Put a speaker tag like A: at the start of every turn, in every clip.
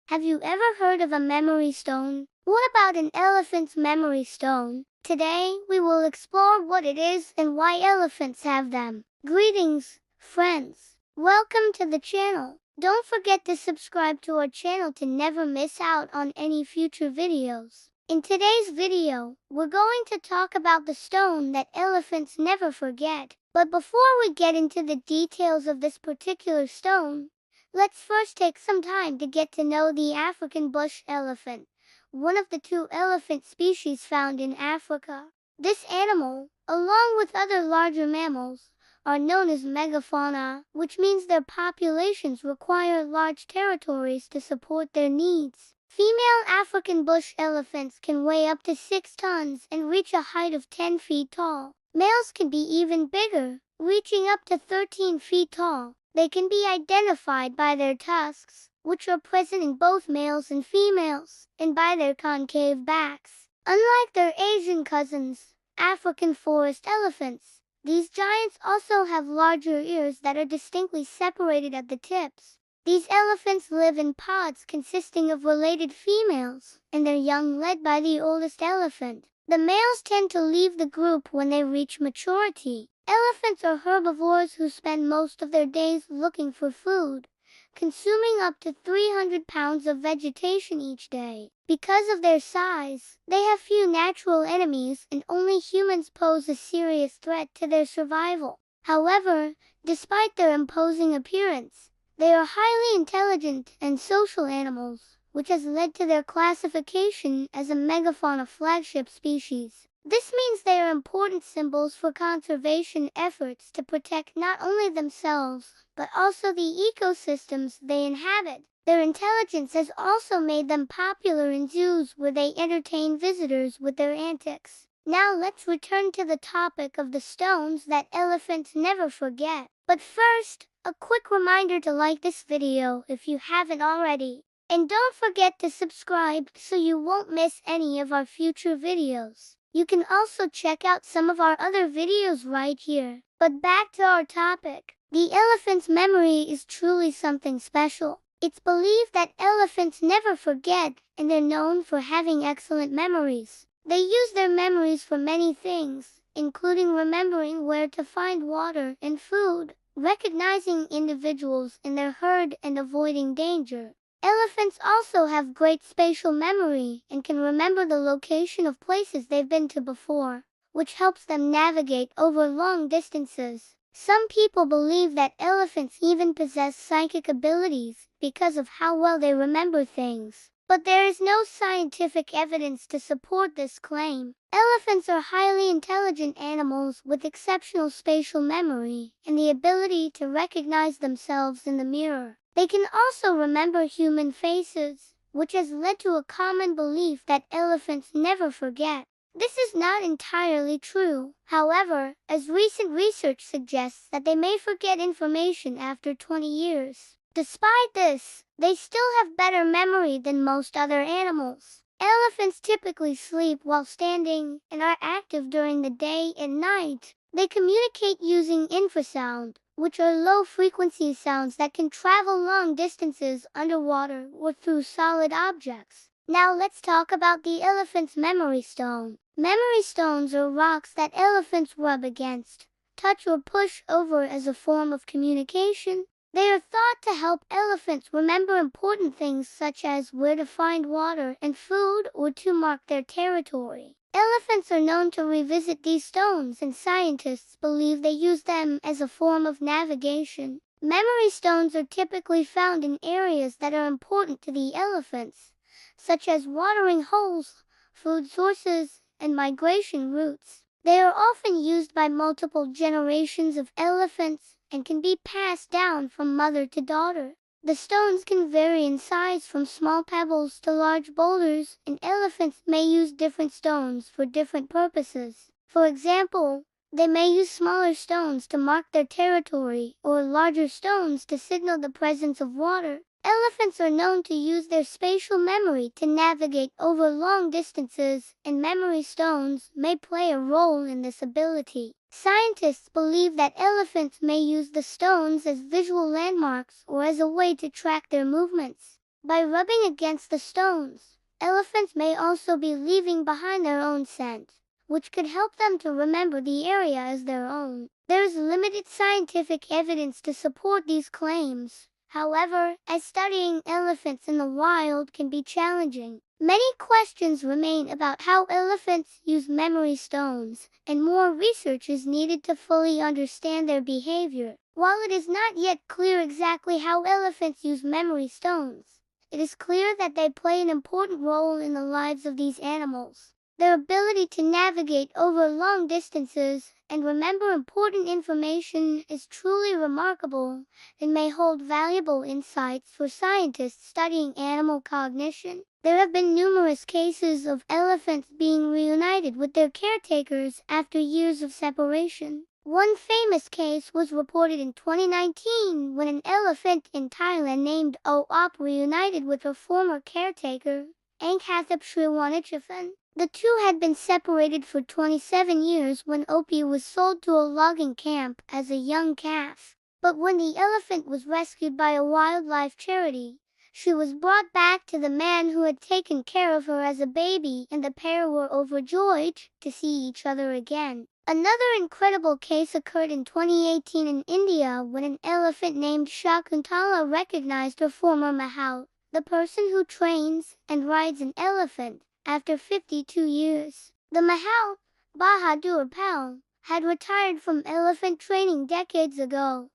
A: Have you ever heard of a memory stone? What about an elephant's memory stone? Today, we will explore what it is and why elephants have them. Greetings, friends. Welcome to the channel. Don't forget to subscribe to our channel to never miss out on any future videos. In today's video, we're going to talk about the stone that elephants never forget. But before we get into the details of this particular stone, let's first take some time to get to know the African bush elephant, one of the two elephant species found in Africa. This animal, along with other larger mammals, are known as megafauna, which means their populations require large territories to support their needs. Female African bush elephants can weigh up to 6 tons and reach a height of 10 feet tall. Males can be even bigger, reaching up to 13 feet tall. They can be identified by their tusks, which are present in both males and females, and by their concave backs. Unlike their Asian cousins, African forest elephants, these giants also have larger ears that are distinctly separated at the tips. These elephants live in pods consisting of related females, and their young led by the oldest elephant. The males tend to leave the group when they reach maturity. Elephants are herbivores who spend most of their days looking for food, consuming up to 300 pounds of vegetation each day. Because of their size, they have few natural enemies and only humans pose a serious threat to their survival. However, despite their imposing appearance, they are highly intelligent and social animals, which has led to their classification as a megafauna flagship species. This means they are important symbols for conservation efforts to protect not only themselves, but also the ecosystems they inhabit. Their intelligence has also made them popular in zoos where they entertain visitors with their antics. Now let's return to the topic of the stones that elephants never forget. But first, a quick reminder to like this video if you haven't already. And don't forget to subscribe so you won't miss any of our future videos. You can also check out some of our other videos right here. But back to our topic. The elephant's memory is truly something special. It's believed that elephants never forget, and they're known for having excellent memories. They use their memories for many things, including remembering where to find water and food, recognizing individuals in their herd, and avoiding danger. Elephants also have great spatial memory and can remember the location of places they've been to before, which helps them navigate over long distances. Some people believe that elephants even possess psychic abilities because of how well they remember things. But there is no scientific evidence to support this claim. Elephants are highly intelligent animals with exceptional spatial memory and the ability to recognize themselves in the mirror. They can also remember human faces, which has led to a common belief that elephants never forget. This is not entirely true, however, as recent research suggests that they may forget information after 20 years. Despite this, they still have better memory than most other animals. Elephants typically sleep while standing and are active during the day and night. They communicate using infrasound, which are low-frequency sounds that can travel long distances underwater or through solid objects. Now let's talk about the elephant's memory stone. Memory stones are rocks that elephants rub against, touch or push over as a form of communication. They are thought to help elephants remember important things such as where to find water and food or to mark their territory. Elephants are known to revisit these stones, and scientists believe they use them as a form of navigation. Memory stones are typically found in areas that are important to the elephants, such as watering holes, food sources, and migration routes. They are often used by multiple generations of elephants and can be passed down from mother to daughter. The stones can vary in size from small pebbles to large boulders, and elephants may use different stones for different purposes. For example, they may use smaller stones to mark their territory or larger stones to signal the presence of water. Elephants are known to use their spatial memory to navigate over long distances, and memory stones may play a role in this ability. Scientists believe that elephants may use the stones as visual landmarks or as a way to track their movements. By rubbing against the stones, elephants may also be leaving behind their own scent, which could help them to remember the area as their own. There is limited scientific evidence to support these claims. However, as studying elephants in the wild can be challenging, many questions remain about how elephants use memory stones, and more research is needed to fully understand their behavior. While it is not yet clear exactly how elephants use memory stones, it is clear that they play an important role in the lives of these animals. Their ability to navigate over long distances and remember important information is truly remarkable and may hold valuable insights for scientists studying animal cognition. There have been numerous cases of elephants being reunited with their caretakers after years of separation. One famous case was reported in 2019 when an elephant in Thailand named O-Op reunited with her former caretaker, Angkathup Sriwanachapan. The two had been separated for 27 years when Opie was sold to a logging camp as a young calf. But when the elephant was rescued by a wildlife charity, she was brought back to the man who had taken care of her as a baby, and the pair were overjoyed to see each other again. Another incredible case occurred in 2018 in India when an elephant named Shakuntala recognized her former mahout, the person who trains and rides an elephant, after 52 years. The mahout, Bahadur Pal, had retired from elephant training decades ago,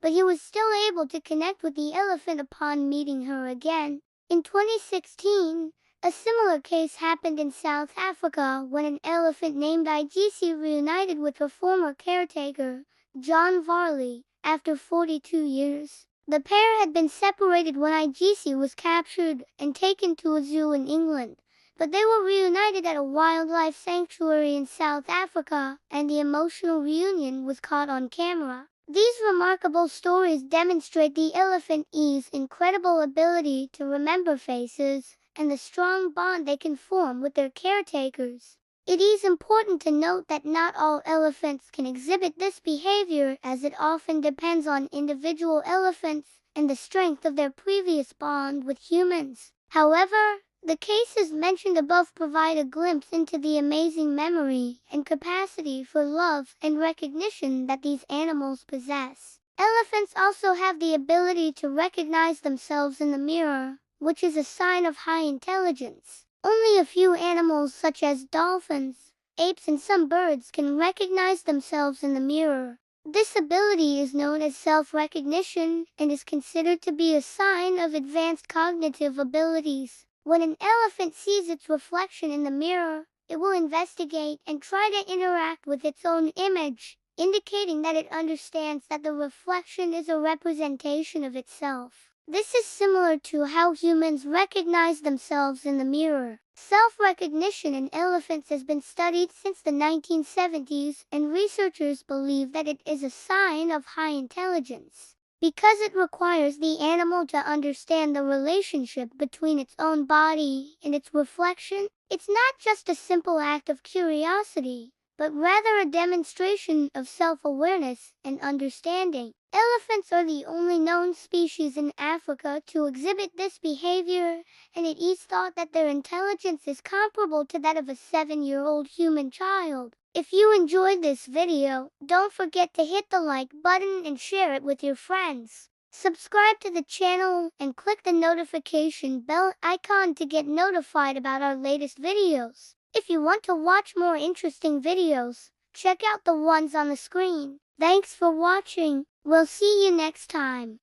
A: but he was still able to connect with the elephant upon meeting her again. In 2016, a similar case happened in South Africa when an elephant named Igisi reunited with her former caretaker, John Varley, after 42 years. The pair had been separated when Igisi was captured and taken to a zoo in England, but they were reunited at a wildlife sanctuary in South Africa, and the emotional reunion was caught on camera. These remarkable stories demonstrate the elephant's incredible ability to remember faces and the strong bond they can form with their caretakers. It is important to note that not all elephants can exhibit this behavior, as it often depends on individual elephants and the strength of their previous bond with humans. However, the cases mentioned above provide a glimpse into the amazing memory and capacity for love and recognition that these animals possess. Elephants also have the ability to recognize themselves in the mirror, which is a sign of high intelligence. Only a few animals such as dolphins, apes and some birds can recognize themselves in the mirror. This ability is known as self-recognition and is considered to be a sign of advanced cognitive abilities. When an elephant sees its reflection in the mirror, it will investigate and try to interact with its own image, indicating that it understands that the reflection is a representation of itself. This is similar to how humans recognize themselves in the mirror. Self-recognition in elephants has been studied since the 1970s, and researchers believe that it is a sign of high intelligence. Because it requires the animal to understand the relationship between its own body and its reflection, it's not just a simple act of curiosity, but rather a demonstration of self-awareness and understanding. Elephants are the only known species in Africa to exhibit this behavior, and it is thought that their intelligence is comparable to that of a 7-year-old human child. If you enjoyed this video, don't forget to hit the like button and share it with your friends. Subscribe to the channel and click the notification bell icon to get notified about our latest videos. If you want to watch more interesting videos, check out the ones on the screen. Thanks for watching. We'll see you next time.